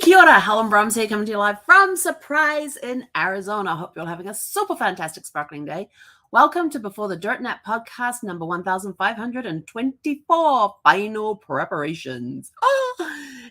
Kia ora, Helen Brums here, coming to you live from Surprise in Arizona. I hope you're all having a super fantastic sparkling day. Welcome to Before the Dirt Nap podcast number 1524, Final Preparations. Oh,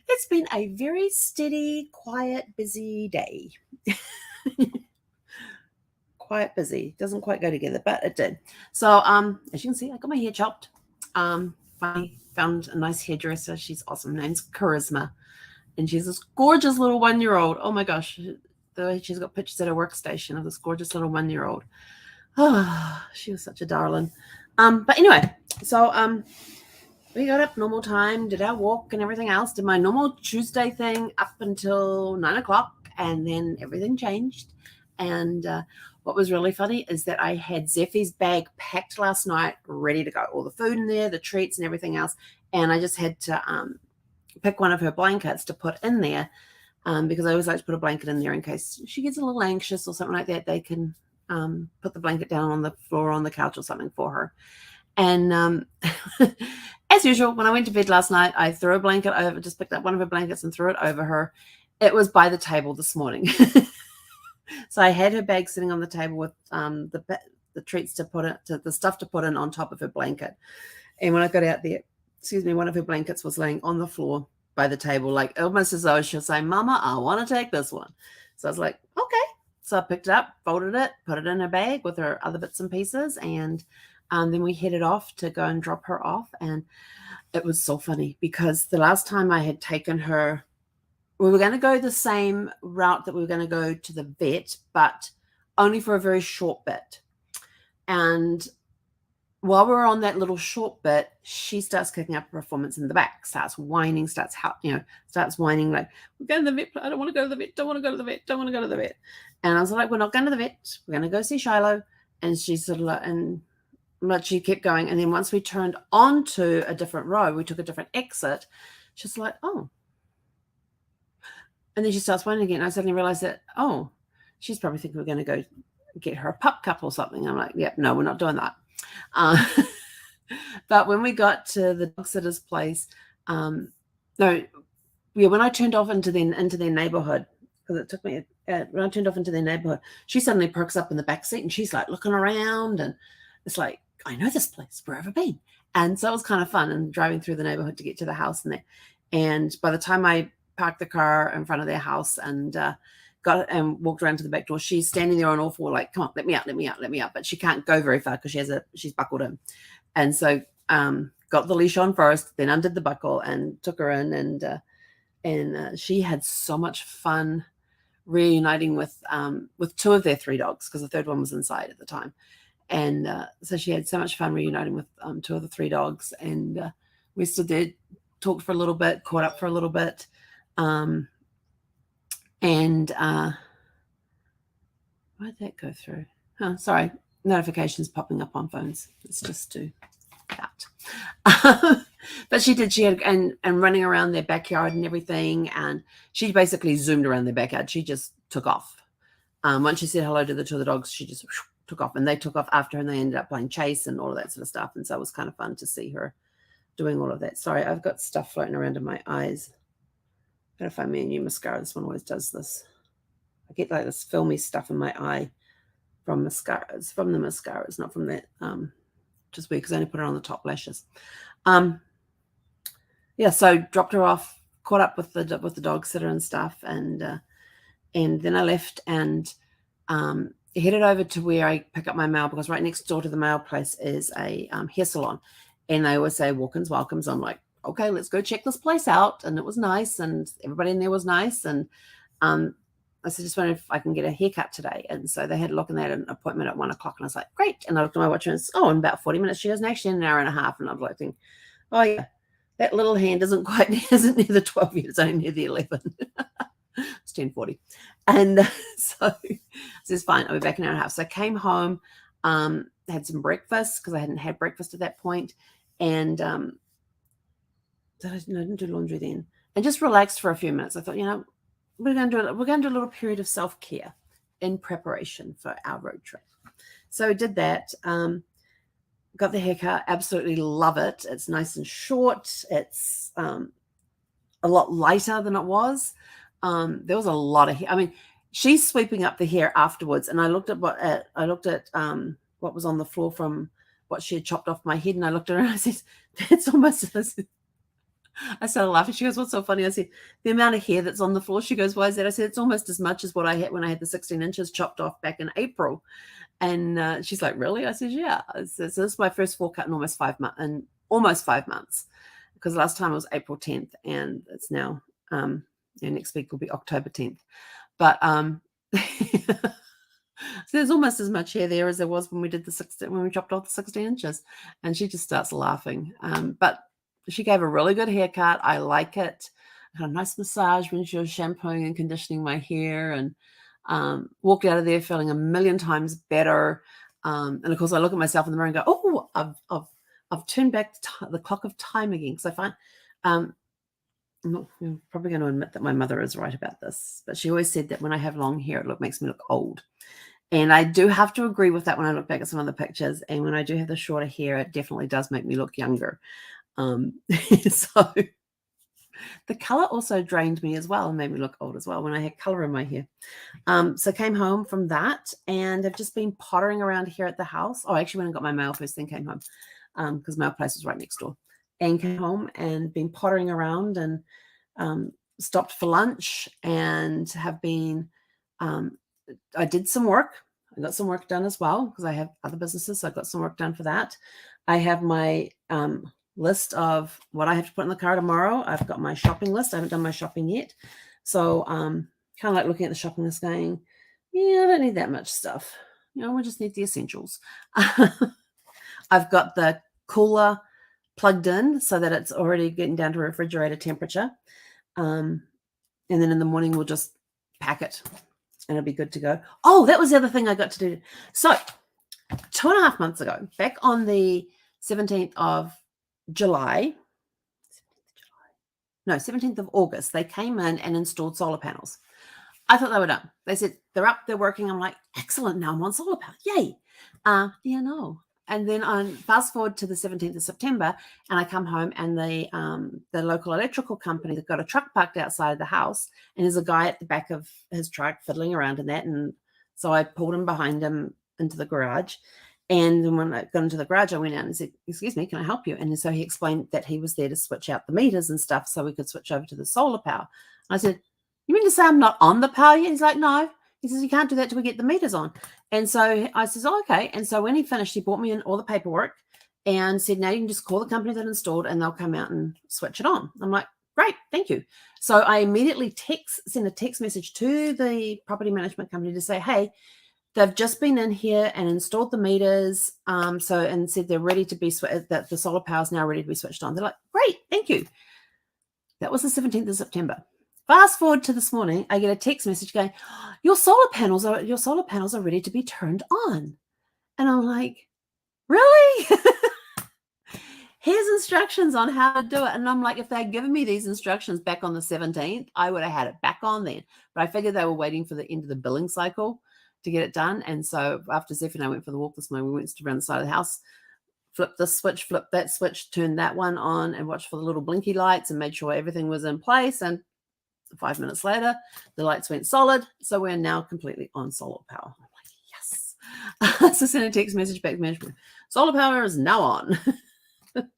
it's been a very steady, quiet, busy day. Quiet, busy. Doesn't quite go together, but it did. So, as you can see, I got my hair chopped. I found a nice hairdresser. She's awesome. Her name's Charisma. And she's this gorgeous little 1-year-old. Oh my gosh. She's got pictures at her workstation of this gorgeous little 1-year-old. Oh, she was such a darling. But anyway, so we got up normal time, did our walk and everything else, did my normal Tuesday thing up until 9 o'clock, and then everything changed. And what was really funny is that I had Zeffie's bag packed last night, ready to go. All the food in there, the treats and everything else. And I just had to pick one of her blankets to put in there because I always like to put a blanket in there in case she gets a little anxious or something like that. They can put the blanket down on the floor, on the couch or something for her. And as usual, when I went to bed last night, I threw a blanket over, just picked up one of her blankets and threw it over her. It was by the table this morning. So I had her bag sitting on the table with the treats to put it, the stuff to put in on top of her blanket. And when I got out there, one of her blankets was laying on the floor by the table, like almost as though she'll say, Mama, I want to take this one. So I was like, okay. So I picked it up, folded it, put it in her bag with her other bits and pieces. And then we headed off to go and drop her off. And it was so funny because the last time I had taken her, we were going to go the same route that we were going to go to the vet, but only for a very short bit. And while we're on that little short bit, she starts kicking up a performance in the back, starts whining, starts whining like, we're going to the vet. I don't want to go to the vet. Don't want to go to the vet. Don't want to go to the vet. And I was like, we're not going to the vet. We're going to go see Shiloh. And she sort of but she kept going. And then once we turned onto a different road, we took a different exit. She's like, oh. And then she starts whining again. I suddenly realized that, oh, she's probably thinking we're going to go get her a pup cup or something. I'm like, yep, no, we're not doing that. But when we got to the dog sitter's place, when I turned off into their neighborhood, because it took me, when I turned off into their neighborhood, she suddenly perks up in the back seat and she's like looking around, and it's like, I know this place, where have I been? And so it was kind of fun, and driving through the neighborhood to get to the house in there. And by the time I parked the car in front of their house and got and walked around to the back door, she's standing there on all four, like, come on, let me out, let me out, let me out. But she can't go very far because she's buckled in. And so got the leash on first, then undid the buckle and took her in. And she had so much fun reuniting with two of their three dogs, because the third one was inside at the time. And so she had so much fun reuniting with two of the three dogs. And we stood there, talked for a little bit, caught up for a little bit. And why did that go through? Oh, sorry. Notifications popping up on phones. Let's just do that. But she had and running around their backyard and everything. And she basically zoomed around their backyard. She just took off. Once she said hello to the two of the dogs, she just took off. And they took off after her, and they ended up playing chase and all of that sort of stuff. And so it was kind of fun to see her doing all of that. Sorry, I've got stuff floating around in my eyes. Gotta find me a new mascara. This one always does this. I get like this filmy stuff in my eye from mascara. It's from the mascara. It's not from that. Just weird because I only put it on the top lashes. Yeah. So dropped her off, caught up with the dog sitter and stuff, and then I left and headed over to where I pick up my mail, because right next door to the mail place is a hair salon, and they always say walk-ins, welcomes. I'm like, okay, let's go check this place out. And it was nice, and everybody in there was nice. And I said, just wondering if I can get a haircut today. And so they had a look, and they had an appointment at 1 o'clock. And I was like, great. And I looked at my watch, and it's, in about 40 minutes. She goes, actually, an hour and a half. And I was like, thinking, oh yeah, that little hand isn't near the 12 yet. It's only near the 11. It's 10:40. And so it's fine. I'll be back in an hour and a half. So I came home, had some breakfast, because I hadn't had breakfast at that point. And I didn't do laundry then, and just relaxed for a few minutes. I thought, we're going to do a little period of self-care in preparation for our road trip. So I did that. Got the haircut. Absolutely love it. It's nice and short. It's a lot lighter than it was. there was a lot of hair. I mean, she's sweeping up the hair afterwards, and I looked at what was on the floor from what she had chopped off my head, and I looked at her and I said, "That's almost." I started laughing. She goes, "What's so funny?" I said, "The amount of hair that's on the floor." She goes, "Why is that?" I said, "It's almost as much as what I had when I had the 16 inches chopped off back in April." And she's like, "Really?" I said, "Yeah." So this is my first full cut in almost 5 months, because last time it was April 10th, and it's now next week will be October 10th. But so there's almost as much hair there as there was when we did when we chopped off the 16 inches. And she just starts laughing. But she gave a really good haircut. I like it. I had a nice massage when she was shampooing and conditioning my hair, and walked out of there feeling a million times better. And of course, I look at myself in the mirror and go, "Oh, I've turned back the clock of time again." Because I find I'm probably going to admit that my mother is right about this, but she always said that when I have long hair, it makes me look old. And I do have to agree with that when I look back at some of the pictures. And when I do have the shorter hair, it definitely does make me look younger. So the color also drained me as well and made me look old as well when I had color in my hair. So came home from that and have just been pottering around here at the house. Oh, I actually went and got my mail first, then came home because my place was right next door. And came home and been pottering around and stopped for lunch and have been, I did some work. I got some work done as well because I have other businesses. So I got some work done for that. I have my list of what I have to put in the car tomorrow. I've got my shopping list. I haven't done my shopping yet. So kind of like looking at the shopping list going, yeah, I don't need that much stuff. We just need the essentials. I've got the cooler plugged in so that it's already getting down to refrigerator temperature. And then in the morning, we'll just pack it and it'll be good to go. Oh, that was the other thing I got to do. So 2.5 months ago, back on the 17th of July, 17th of August, they came in and installed solar panels. I thought they were done. They said, they're up, they're working. I'm like, excellent, now I'm on solar panels. Yay. Yeah, no. And then I fast forward to the 17th of September, and I come home, and the local electrical company, they've got a truck parked outside the house, and there's a guy at the back of his truck fiddling around in that. And so I pulled him behind him into the garage. And then when I got into the garage, I went out and said, "Excuse me, can I help you?" And so he explained that he was there to switch out the meters and stuff so we could switch over to the solar power. I said, "You mean to say I'm not on the power yet?" He's like, "No." He says, "You can't do that till we get the meters on." And so I says, "Oh, okay." And so when he finished, he brought me in all the paperwork and said, "Now you can just call the company that installed and they'll come out and switch it on." I'm like, "Great, thank you." So I immediately send a text message to the property management company to say, "Hey, they've just been in here and installed the meters." And said they're ready to be that the solar power is now ready to be switched on. They're like, "Great, thank you." That was the 17th of September. Fast forward to this morning, I get a text message going, your solar panels are ready to be turned on. And I'm like, really? Here's instructions on how to do it. And I'm like, if they'd given me these instructions back on the 17th, I would have had it back on then. But I figured they were waiting for the end of the billing cycle to get it done. And so after Zeph and I went for the walk this morning, we went around the side of the house, flipped this switch, flipped that switch, turned that one on, and watched for the little blinky lights and made sure everything was in place. And 5 minutes later, the lights went solid. So we're now completely on solar power. I'm like, yes. So send a text message back to management. Solar power is now on.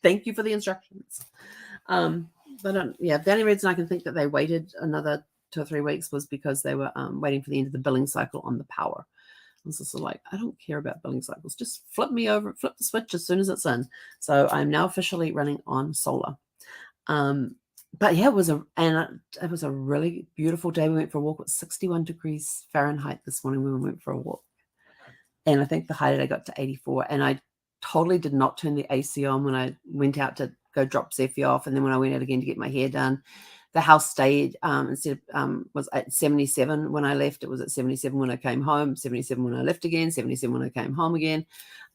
Thank you for the instructions. But the only reason I can think that they waited another 2 or 3 weeks was because they were waiting for the end of the billing cycle on the power. I was just like, I don't care about billing cycles. Just flip the switch as soon as it's in. So I'm now officially running on solar. But yeah, it was a really beautiful day. We went for a walk. It was 61 degrees Fahrenheit this morning when we went for a walk. And I think the high I got to 84. And I totally did not turn the AC on when I went out to go drop Zeffie off. And then when I went out again to get my hair done, the house stayed was at 77 when I left. It was at 77 when I came home, 77 when I left again, 77 when I came home again.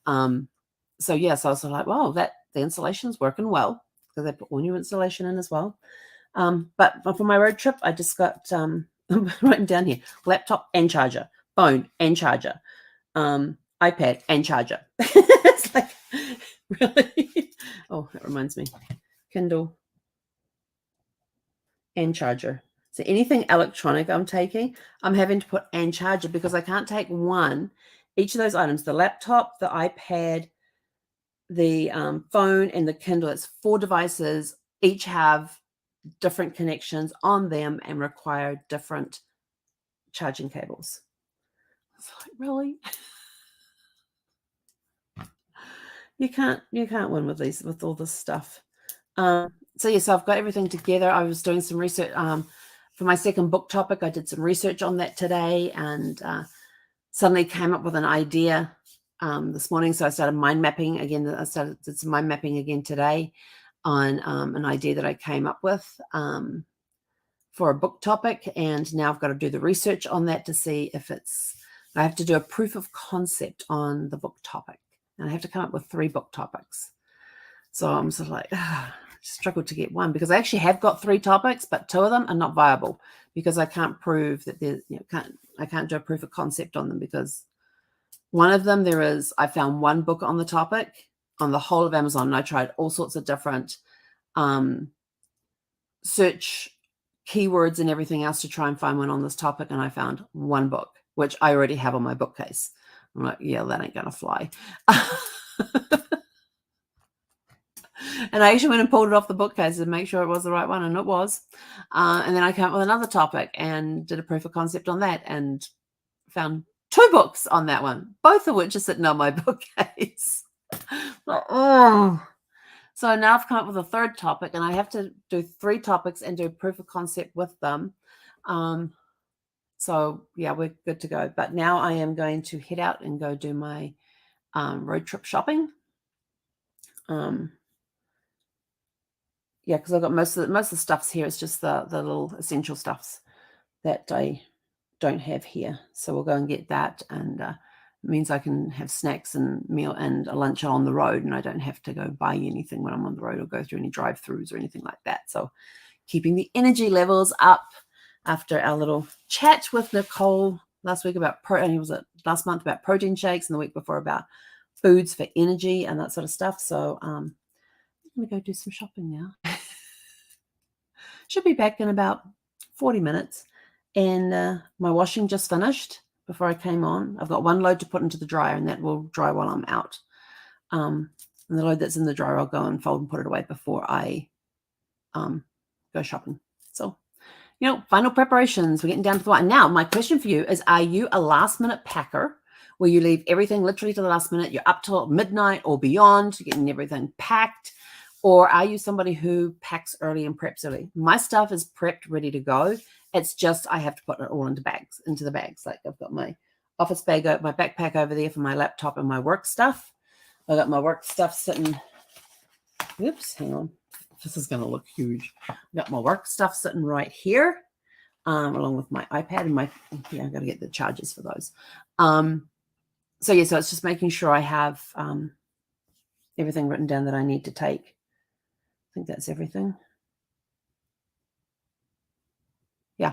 So I was like, wow, the insulation's working well, because they put all new insulation in as well. But for my road trip, I just got written down here: laptop and charger, phone and charger, iPad and charger. It's like, really? Oh, that reminds me. Kindle and charger. So anything electronic I'm taking, I'm having to put and charger because I can't take one. Each of those items, the laptop, the iPad, the phone, and the Kindle, it's 4 devices, each have different connections on them and require different charging cables. It's like, really? You can't win with these, with all this stuff. So yes, I've got everything together. I was doing some research for my second book topic. I did some research on that today and suddenly came up with an idea this morning. So I started mind mapping again. Did some mind mapping again today on an idea that I came up with for a book topic. And now I've got to do the research on that to see if I have to do a proof of concept on the book topic. And I have to come up with 3 book topics. So I'm sort of like, struggled to get one because I actually have got 3 topics, but 2 of them are not viable because I can't prove that I can't do a proof of concept on them because one of them I found one book on the topic on the whole of Amazon. And I tried all sorts of different search keywords and everything else to try and find one on this topic. And I found one book, which I already have on my bookcase. I'm like, yeah, that ain't going to fly. And I actually went and pulled it off the bookcase to make sure it was the right one, and it was. And then I came up with another topic and did a proof of concept on that and found 2 books on that one, both of which are sitting on my bookcase. Oh. So now I've come up with a 3rd topic, and I have to do 3 topics and do proof of concept with them. So yeah, we're good to go. But now I am going to head out and go do my road trip shopping. Yeah, because I've got most of the stuffs here. It's just the little essential stuffs that I don't have here. So we'll go and get that, and it means I can have snacks and meal and a lunch on the road, and I don't have to go buy anything when I'm on the road or go through any drive-throughs or anything like that. So keeping the energy levels up after our little chat with Nicole last week about last month about protein shakes and the week before about foods for energy and that sort of stuff. So I'm going to go do some shopping now. Should be back in about 40 minutes. And my washing just finished before I came on. I've got 1 load to put into the dryer, and that will dry while I'm out. And the load that's in the dryer, I'll go and fold and put it away before I go shopping. So, final preparations. We're getting down to the wire. Now, my question for you is, are you a last-minute packer where you leave everything literally to the last minute? You're up till midnight or beyond, getting everything packed. Or are you somebody who packs early and preps early? My stuff is prepped, ready to go. It's just I have to put it all into the bags. Like I've got my office bag, my backpack over there for my laptop and my work stuff. I got my work stuff sitting. Oops, hang on. This is going to look huge. I got my work stuff sitting right here, along with my iPad and I've got to get the chargers for those. So it's just making sure I have everything written down that I need to take. I think that's everything. Yeah.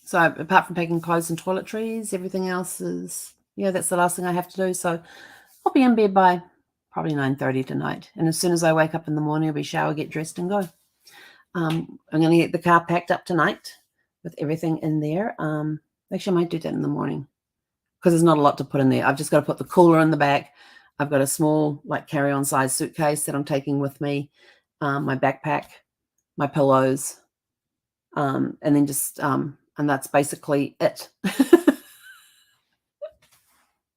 So apart from packing clothes and toiletries, everything else is, that's the last thing I have to do. So I'll be in bed by probably 9:30 tonight. And as soon as I wake up in the morning, I'll be shower, get dressed and go. I'm going to get the car packed up tonight with everything in there. Actually, I might do that in the morning because there's not a lot to put in there. I've just got to put the cooler in the back. I've got a small carry-on size suitcase that I'm taking with me, my backpack, my pillows, and then just and that's basically it.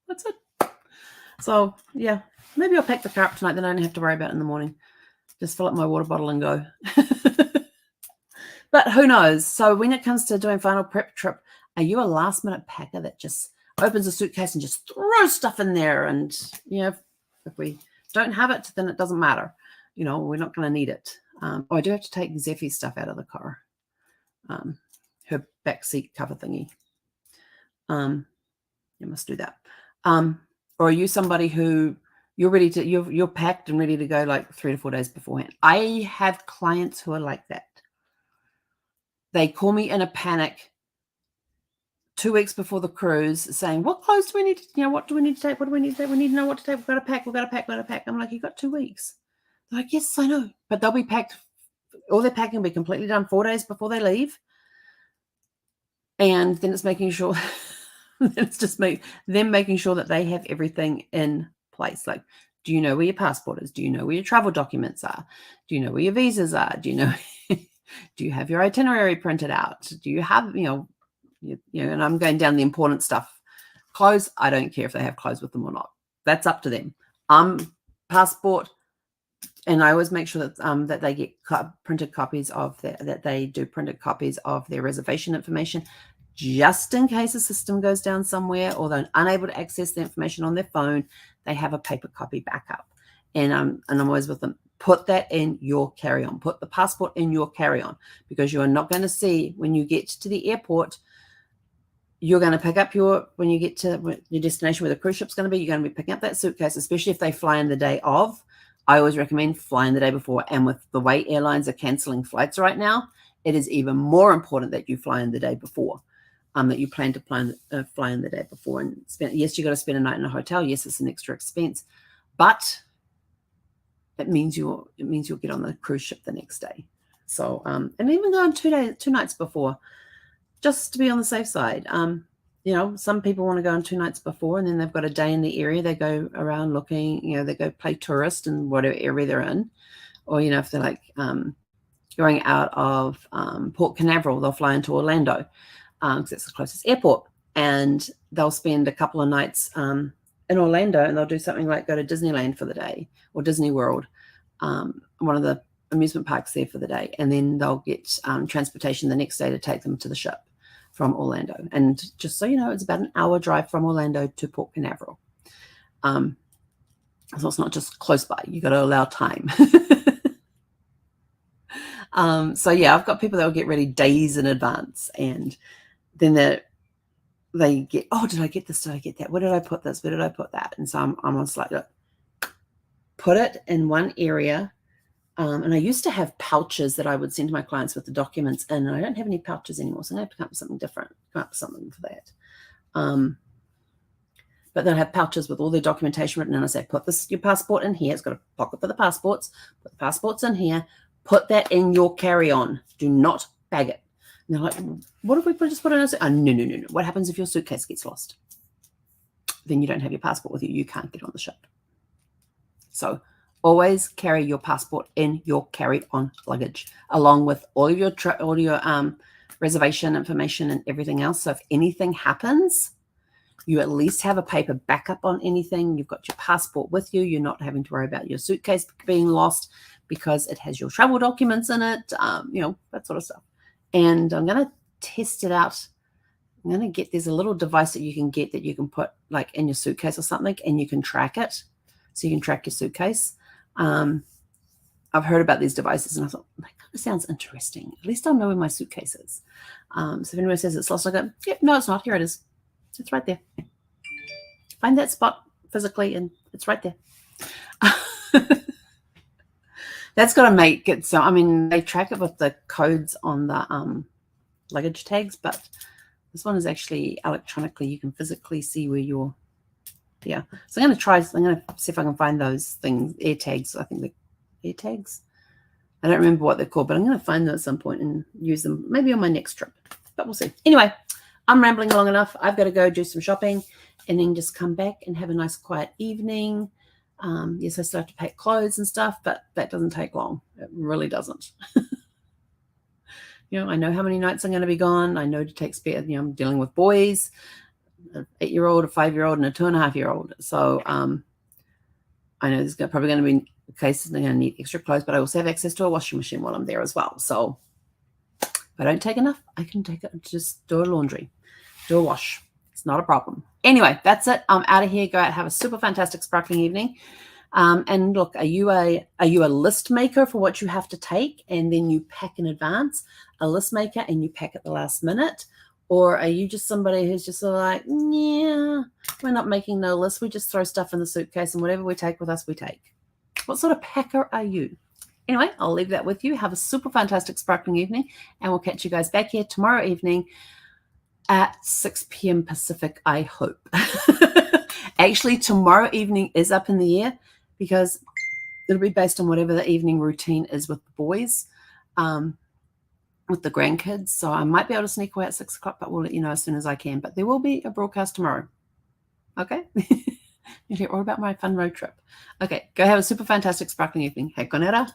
That's it. So yeah, maybe I'll pack the car up tonight, then I don't have to worry about it in the morning. Just fill up my water bottle and go. But who knows? So when it comes to doing final prep trip, are you a last minute packer that just opens a suitcase and just throws stuff in there? And if we don't have it, then it doesn't matter. We're not going to need it. I do have to take Zeffie's stuff out of the car. Her back seat cover thingy. You must do that. Or are you somebody who you're packed and ready to go like 3 to 4 days beforehand? I have clients who are like that. They call me in a panic 2 weeks before the cruise saying, what clothes do we need to, what do we need to take? What do we need to take? We need to know what to take. We've got to pack. We've got to pack. We've got to pack. I'm like, you've got 2 weeks. They're like, yes, I know. But they'll be packed. All their packing will be completely done 4 days before they leave. And then it's making sure, it's just them making sure that they have everything in place. Like, do you know where your passport is? Do you know where your travel documents are? Do you know where your visas are? Do you know, do you have your itinerary printed out? Do you have, and I'm going down the important stuff. Clothes, I don't care if they have clothes with them or not. That's up to them. Passport, and I always make sure that that they get printed copies of that they do printed copies of their reservation information, just in case the system goes down somewhere or they're unable to access the information on their phone. They have a paper copy backup, and I'm always with them. Put that in your carry-on. Put the passport in your carry-on, because you are not going to see when you get to the airport. You're going to pick up when you get to your destination where the cruise ship's going to be, you're going to be picking up that suitcase, especially if they fly in the day of. I always recommend flying the day before. And with the way airlines are canceling flights right now, it is even more important that you fly in the day before, that you plan to fly in the day before and yes, you got to spend a night in a hotel. Yes, it's an extra expense, but it means you'll get on the cruise ship the next day. So, and even go on 2 nights before, just to be on the safe side. Some people want to go on 2 nights before, and then they've got a day in the area. They go around looking, they go play tourist in whatever area they're in. Or, if they're like going out of Port Canaveral, they'll fly into Orlando because it's the closest airport. And they'll spend a couple of nights in Orlando, and they'll do something like go to Disneyland for the day, or Disney World, one of the amusement parks there for the day. And then they'll get transportation the next day to take them to the ship from Orlando. And just so you know, it's about an hour drive from Orlando to Port Canaveral. So it's not just close by. You got to allow time. So yeah, I've got people that will get ready days in advance, and then they get, oh, did I get this? Did I get that? Where did I put this? Where did I put that? And so I'm almost like, look, put it in one area. And I used to have pouches that I would send to my clients with the documents in, and I don't have any pouches anymore. So I'm going to come up with something different, come up with something for that. But they'll have pouches with all their documentation written in. I say, put your passport in here. It's got a pocket for the passports. Put the passports in here. Put that in your carry-on. Do not bag it. And they're like, what if we just put it in a suitcase? No. What happens if your suitcase gets lost? Then you don't have your passport with you. You can't get on the ship. So always carry your passport in your carry-on luggage, along with all of your reservation information and everything else. So if anything happens, you at least have a paper backup on anything. You've got your passport with you. You're not having to worry about your suitcase being lost because it has your travel documents in it, that sort of stuff. And I'm going to test it out. I'm going to get, there's a little device that you can get that you can put like in your suitcase or something, and you can track it. So you can track your suitcase. I've heard about these devices, and I thought, that kind of sounds interesting. At least I'll know where my suitcase is. So if anyone says it's lost, I go, yep, no, it's not. Here it is. It's right there. Find that spot physically, and it's right there. That's got to make it so, they track it with the codes on the luggage tags, but this one is actually electronically. You can physically see where you're. Yeah. So I'm going to see if I can find those things, air tags. I think the air tags. I don't remember what they're called, but I'm going to find them at some point and use them maybe on my next trip, but we'll see. Anyway, I'm rambling long enough. I've got to go do some shopping and then just come back and have a nice quiet evening. Yes, I still have to pack clothes and stuff, but that doesn't take long. It really doesn't. I know how many nights I'm going to be gone. I know to take spare, I'm dealing with boys, an 8-year-old, a 5-year-old, and a 2.5-year-old. So I know there's probably going to be cases they're going to need extra clothes, but I also have access to a washing machine while I'm there as well. So if I don't take enough, I can take it and just do a laundry, do a wash. It's not a problem. Anyway, that's it. I'm out of here. Go out, have a super fantastic sparkling evening. And look, are you a list maker for what you have to take and then you pack in advance? A list maker and you pack at the last minute? Or are you just somebody who's just sort of like, yeah, we're not making no list. We just throw stuff in the suitcase and whatever we take with us, we take. What sort of packer are you? Anyway, I'll leave that with you. Have a super fantastic sparkling evening, and we'll catch you guys back here tomorrow evening at 6 p.m. Pacific, I hope. Actually, tomorrow evening is up in the air because it'll be based on whatever the evening routine is with the boys. with the grandkids. So I might be able to sneak away at 6 o'clock, but we'll let you know as soon as I can. But there will be a broadcast tomorrow. Okay? You'll hear all about my fun road trip. Okay, go have a super fantastic sparkling evening. Hei konera.